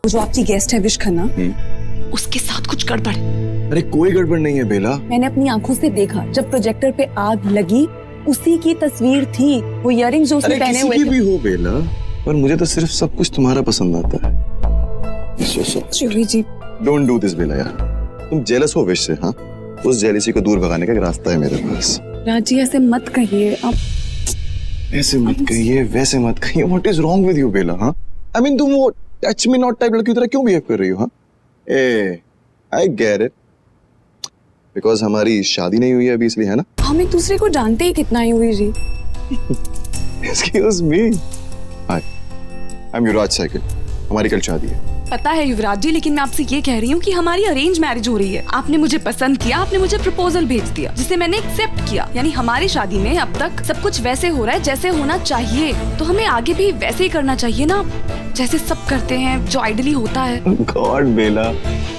जो आपकी गेस्ट है विश खन्ना, उसके साथ कुछ गड़बड़। अरे कोई गड़बड़ नहीं है बेला। मैंने अपनी आंखों से देखा जब प्रोजेक्टर पे आग लगी, उसी की तस्वीर थी। वो इयररिंग्स जो उसने पहने हुए थे। भी हो बेला, पर मुझे तो सिर्फ सब कुछ तुम्हारा पसंद आता है। शिवी जी, डोंट डू दिस बेला यार। तुम जेलस हो विश से। हाँ, उस जेलसी को दूर भगाने का एक रास्ता है मेरे पास। राजी ऐसे मत कहिए आप। ऐसे मत कहिए, वैसे मत कहिए। What is wrong with you बेला? हाँ, I mean तुम वो टच मी नॉट टाइप लड़की की तरह क्यों बिहेव कर रही हो? हाँ, I get it. Because हमारी शादी नहीं हुई है अभी, इसलिए है ना? हम एक दूसरे को जानते ही कितना ही हुई जी। Excuse me. Hi, I'm Yuvraj cycle. हमारी कल शादी है। पता है युवराज जी, लेकिन मैं आपसे ये कह रही हूँ कि हमारी अरेंज मैरिज हो रही है। आपने मुझे पसंद किया, आपने मुझे प्रपोजल भेज दिया, जिसे मैंने एक्सेप्ट किया। यानी हमारी शादी में अब तक सब कुछ वैसे हो रहा है जैसे होना चाहिए। तो हमें आगे भी वैसे ही करना चाहिए ना, जैसे सब करते हैं, जो आइडली होता है। God Bela,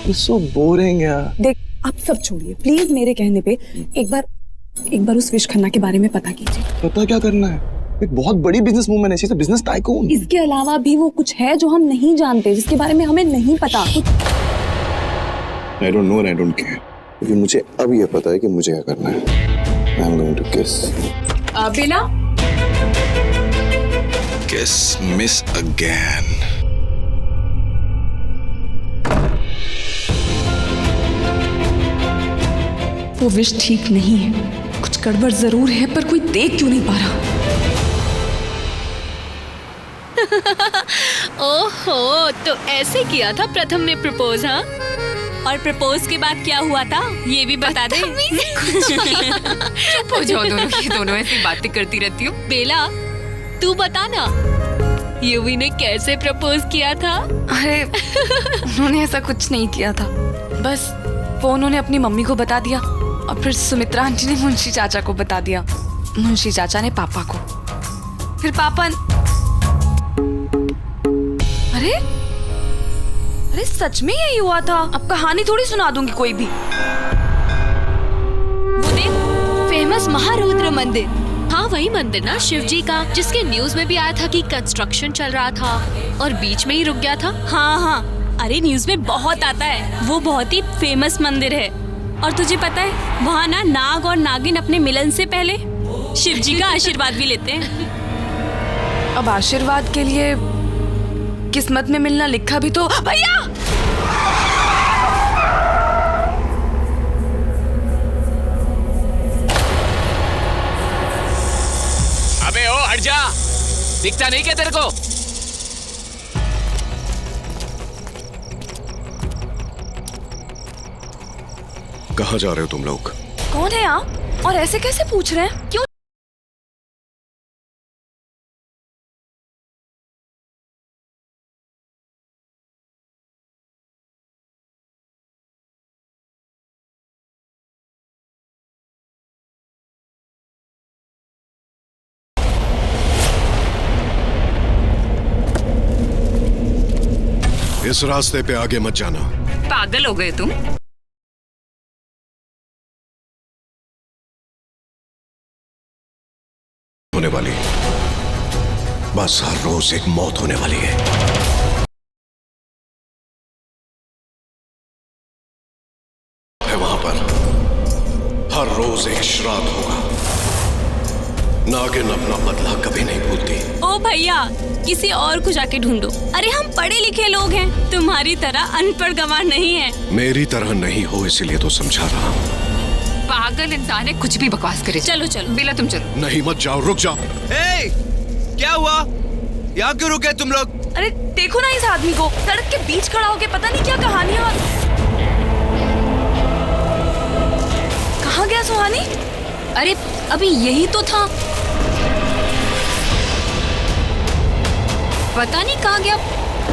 it's so boring यार। देख, आप सब छोड़िए प्लीज। मेरे कहने पे एक बार उस विश खन्ना के बारे में पता कीजिए। पता क्या करना है? एक बहुत बड़ी बिजनेस वूमन है, शीज़ अ बिजनेस टाइकून। इसके अलावा भी वो कुछ है जो हम नहीं जानते, जिसके बारे में हमें नहीं पता। I don't know and I don't care. क्योंकि मुझे अब ये पता है कि मुझे क्या करना है। I'm going to kiss. बेला, Kiss miss again. वो विश ठीक नहीं है। कुछ गड़बड़ जरूर है, पर कोई देख क्यों नहीं पा रहा? ओहो, तो ऐसे किया था प्रथम ने प्रपोज? हाँ, और प्रपोज के बाद क्या हुआ था ये भी बता दे। चुप हो जाओ दोनों, ये दोनों ऐसी बातें करती रहती हो। बेला, तू बता ना, युवी ने कैसे प्रपोज किया था? अरे उन्होंने ऐसा कुछ नहीं किया था। बस वो उन्होंने अपनी मम्मी को बता दिया, और फिर सुमित्रा आंटी ने मुंशी चाचा को बता दिया, मुंशी चाचा ने पापा को, फिर पापा। अरे सच में यही हुआ था। अब कहानी थोड़ी सुना दूंगी कोई भी। वो देख, फेमस महारुद्र मंदिर। हाँ, वही मंदिर ना शिव जी का, जिसके न्यूज में भी आया था कि कंस्ट्रक्शन चल रहा था और बीच में ही रुक गया था। हाँ, अरे न्यूज में बहुत आता है। वो बहुत ही फेमस मंदिर है। और तुझे पता है, वहाँ ना नाग और नागिन अपने मिलन से पहले शिव जी का आशीर्वाद भी लेते हैं। अब आशीर्वाद के लिए किस्मत में मिलना लिखा भी तो। भैया, अबे ओ हट जा, दिखता नहीं क्या तेरे को? कहाँ जा रहे हो तुम लोग? कौन है आप, और ऐसे कैसे पूछ रहे हैं? क्यों? इस रास्ते पे आगे मत जाना। पागल हो गए तुम? होने वाली, बस हर रोज एक मौत होने वाली है। वहां पर हर रोज एक श्राद्ध होगा। नागिन अपना बदला कभी नहीं भूलती। ओ भैया, किसी और को जाके ढूंढो। अरे हम पढ़े लिखे लोग हैं, तुम्हारी तरह अनपढ़ गंवार नहीं है। मेरी तरह नहीं हो, इसीलिए तो समझा रहा हूँ। पागल इंसान है, कुछ भी बकवास करे। चलो चलो बेला तुम चलो। नहीं, मत जाओ, रुक जाओ। ए, क्या हुआ? यहाँ क्यों रुके तुम लोग? अरे देखो ना इस आदमी को, सड़क के बीच खड़ा होके पता नहीं क्या कहानियां। कहाँ गया सुहानी? अरे अभी यही तो था। पता नहीं कहाँ गया।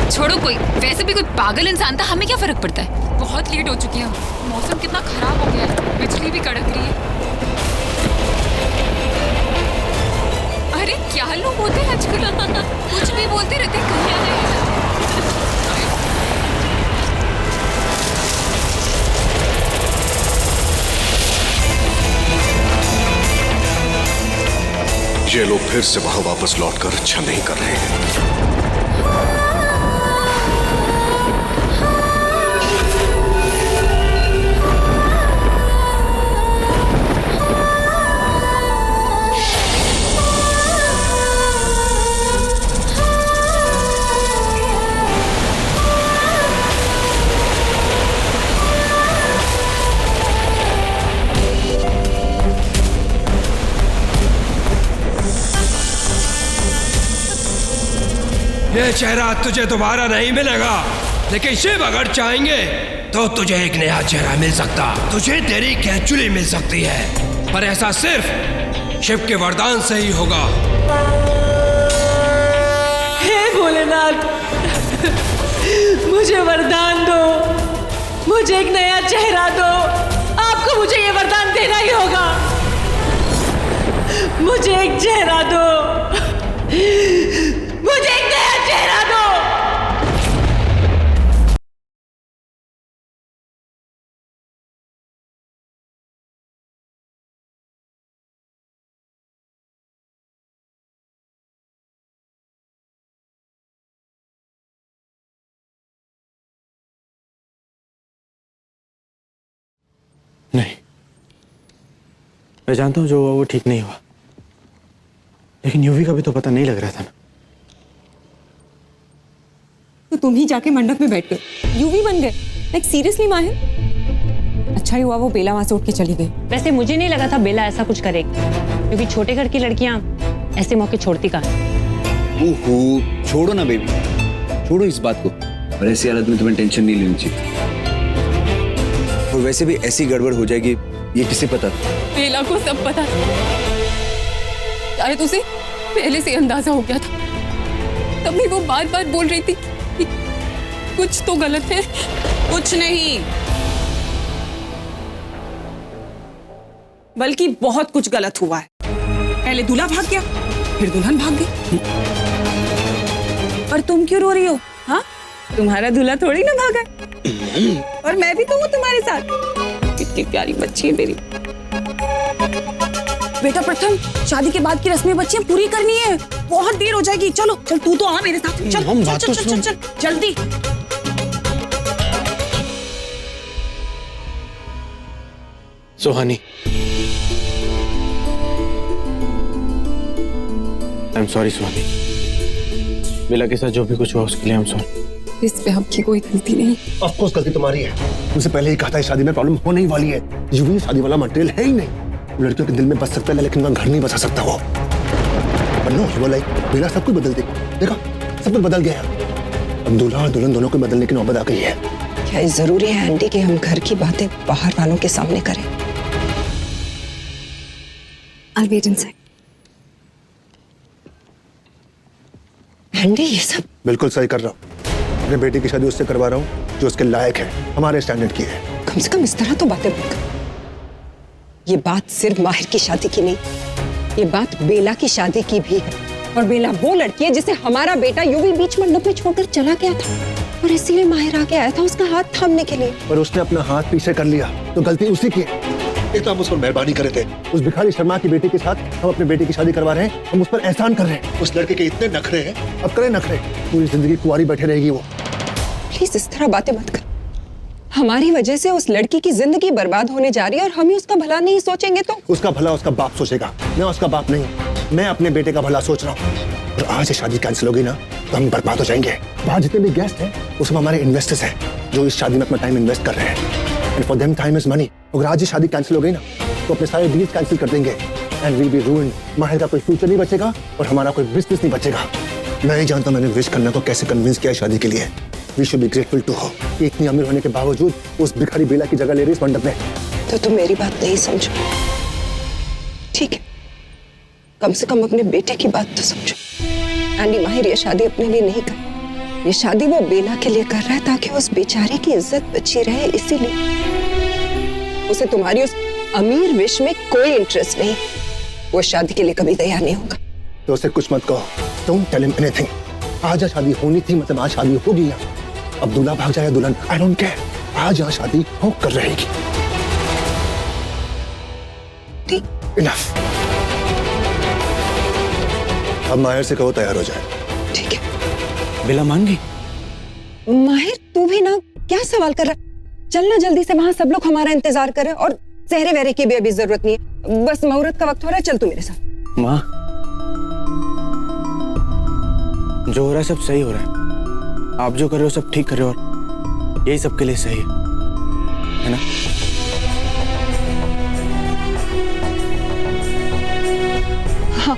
छोड़ो, कोई वैसे भी कोई पागल इंसान था, हमें क्या फर्क पड़ता है। बहुत लेट हो चुकी है, मौसम कितना खराब हो गया है, बिजली भी कड़क रही है। अरे क्या लोग होते हैं आजकल, कुछ भी बोलते रहते हैं। ये लोग फिर से वहां वापस लौटकर अच्छा नहीं कर रहे हैं। ये चेहरा तुझे दोबारा नहीं मिलेगा, लेकिन शिव अगर चाहेंगे तो तुझे एक नया चेहरा मिल सकता, तुझे तेरी कैचुली मिल सकती है, पर ऐसा सिर्फ शिव के वरदान से ही होगा। हे भोलेनाथ, मुझे वरदान दो, मुझे एक नया चेहरा दो। आपको मुझे ये वरदान देना ही होगा। मुझे एक चेहरा दो, मुझे एक नया चेहरा दो। नहीं, मैं जानता हूं जो हुआ वो ठीक नहीं हुआ, लेकिन यूवी का भी तो पता नहीं लग रहा था ना। तो तुम ही जाके मंडप में बैठ गए, यूवी बन गए। लाइक सीरियसली माहिर, अच्छा ही हुआ वो बेला वहां से उठ के चली गई। वैसे मुझे नहीं लगा था बेला ऐसा कुछ करेगी, क्योंकि छोटे घर की लड़कियां ऐसे मौके छोड़ती कहाँ। ओहो, छोड़ो ना बेबी, छोड़ो इस बात को। और ऐसी हालत में तुम्हें टेंशन नहीं लेनी चाहिए। और वैसे भी ऐसी गड़बड़ हो जाएगी ये किसे पता था? बेला को सब पता था, शायद उसे पहले से अंदाजा हो गया था, तभी वो बार बार बोल रही थी कि कुछ तो गलत है। कुछ नहीं, बल्कि बहुत कुछ गलत हुआ है। पहले दूल्हा भाग गया, फिर दुल्हन भाग गई। और तुम क्यों रो रही हो? हाँ, तुम्हारा दूल्हा थोड़ी ना भागा, और मैं भी तो हूँ तुम्हारे साथ। कितनी प्यारी बच्ची है मेरी। बेटा प्रथम, शादी के बाद की रस्में बच्चियां पूरी करनी है, बहुत देर हो जाएगी। चलो चल, तू तो आ मेरे साथ। चल चल चल चल चल चल जल्दी। सुहानी, आई एम सॉरी सुहानी, बेला के साथ जो भी कुछ हुआ उसके लिए आई एम सॉरी। इस पे आपकी कोई गलती नहीं। ऑफ कोर्स गलती तुम्हारी है, तुमसे पहले ही कहा था शादी में प्रॉब्लम होने ही वाली है। यूवी शादी वाला मटेरियल है ही नहीं। लड़कियों के दिल में बस सकता है, लेकिन वहां घर नहीं बसा सकता वो। पर नो, वो लाइक बेला सब कुछ बदल दे। देखा, सब कुछ बदल गया है। अब दूल्हा और दुल्हन दोनों को बदलने की नौबत आ गई है। क्या ये जरूरी है एंडी कि हम घर की बातें बाहर वालों के सामने करें? I'll wait inside. एंडी, ये सब बिल्कुल सही कर रहा हूँ। अपने बेटी की शादी उससे करवा रहा हूँ जो उसके लायक है, हमारे स्टैंडर्ड की है। कम से कम इस तरह तो बातें मत कर। ये बात सिर्फ माहिर की शादी की नहीं, ये बात बेला की शादी की भी है। और बेला वो लड़की है जिसे हमारा बेटा यूवी बीच मंडप में छोड़कर चला गया था, और इसीलिए माहिर आके आया था उसका हाथ थामने के लिए। पर उसने अपना हाथ पीछे कर लिया तो गलती उसी की है। एक तो हम उस पर मेहरबानी करे थे, उस भिखारी शर्मा की बेटी के साथ हम अपने बेटी की शादी करवा रहे हैं, हम उस पर एहसान कर रहे हैं। उस लड़के के इतने नखरे हैं, अब करे नखरे, पूरी जिंदगी कुंवारी बैठे रहेगी वो। प्लीज इस तरह बातें मत कर। हमारी वजह से उस लड़की की जिंदगी बर्बाद होने जा रही है, और हम ही उसका भला नहीं सोचेंगे तो? उसका भला उसका बाप सोचेगा, मैं उसका बाप नहीं। मैं अपने बेटे का भला सोच रहा हूँ। और आज ये शादी कैंसिल होगी ना तो हम बर्बाद हो जाएंगे। बाहर जितने भी गेस्ट हैं वो सब हमारे इन्वेस्टर्स हैं जो इस शादी में अपना टाइम इन्वेस्ट कर रहे हैं। And for them time is money. अगर आज ये शादी कैंसिल हो गई ना तो अपने सारे डील्स कैंसिल कर देंगे, एंड वी बी रूइंड। माहिर का कोई फ्यूचर नहीं बचेगा और हमारा कोई बिजनेस नहीं बचेगा। मैं नहीं जानता मैंने विश करना को कैसे कन्विंस किया शादी के लिए। We should be grateful to हो कि इतनी अमीर होने के बावजूद उस भिखारी बेला की जगह ले रही इस मंडप में। तो तुम मेरी बात नहीं समझो, ठीक है? कम से कम अपने बेटे की बात तो समझो। एंडी, माहिर ये शादी अपने लिए नहीं कर, ये शादी वो बेला के लिए कर रहा है ताकि उस बेचारे की इज्जत बची रहे। इसीलिए उसे तुम्हारी उस अमीर विश में कोई इंटरेस्ट नहीं। वो शादी के लिए कभी तैयार नहीं होगा। तो उसे कुछ मत कहो, डोंट टेल हिम एनीथिंग। आज शादी होनी थी, मतलब आज शादी होगी। अब दूल्हा भाग जाए दुल्हन, आई डोंट केयर। आज यहाँ शादी होकर रहेगी। ठीक, इनफ। अब माहिर से कहो तैयार हो जाए। ठीक है। बेला मान गई? माहिर, तू भी ना क्या सवाल कर रहा? चलना जल्दी से, वहां सब लोग हमारा इंतजार कर रहे हैं, और सेहरे वेहरे की भी अभी जरूरत नहीं है। बस मुहूर्त का वक्त हो रहा है, चल तू मेरे साथ। माँ, जो हो रहा है सब सही हो रहा है। आप जो कर रहे हो सब ठीक कर रहे हो, और यही सबके लिए सही है ना? हाँ।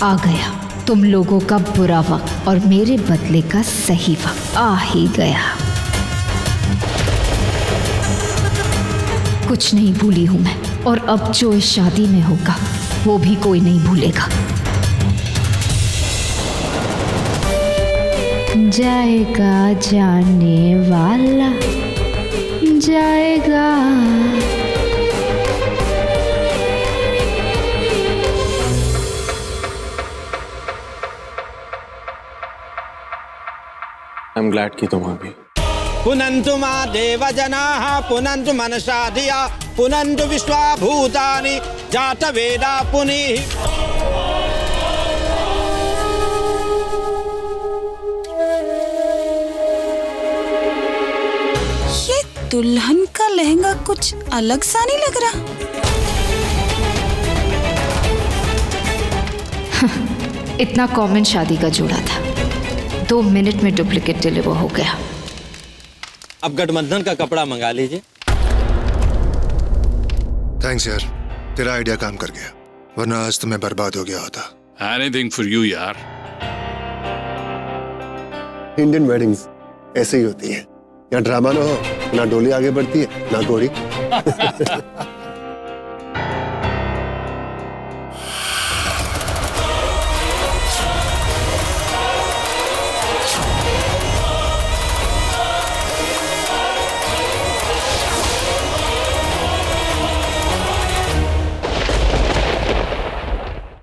आ गया तुम लोगों का बुरा वक्त और मेरे बदले का सही वक्त आ ही गया। कुछ नहीं भूली हूं मैं, और अब जो इस शादी में होगा वो भी कोई नहीं भूलेगा। जाएगा जाने वाला जाएगा। आई एम ग्लैड कि तुम आ गई। पुनन्तु मा देवजनाः पुनन्तु मनसा धिया पुनन्तु विश्वा भूतानि जातवेदा पुनीः। ये दुल्हन का लहंगा कुछ अलग सा नहीं लग रहा? इतना कॉमन शादी का जोड़ा था, 2 मिनट में डुप्लीकेट डिलीवर हो गया। अब गठबंधन का कपड़ा मंगा लीजिए। थैंक्स यार, तेरा आइडिया काम कर गया, वरना आज तो मैं बर्बाद हो गया होता। एनीथिंग फॉर यू यार। इंडियन वेडिंग्स ऐसे ही होती है, यहाँ ड्रामा ना हो, ना डोली आगे बढ़ती है, ना घोड़ी।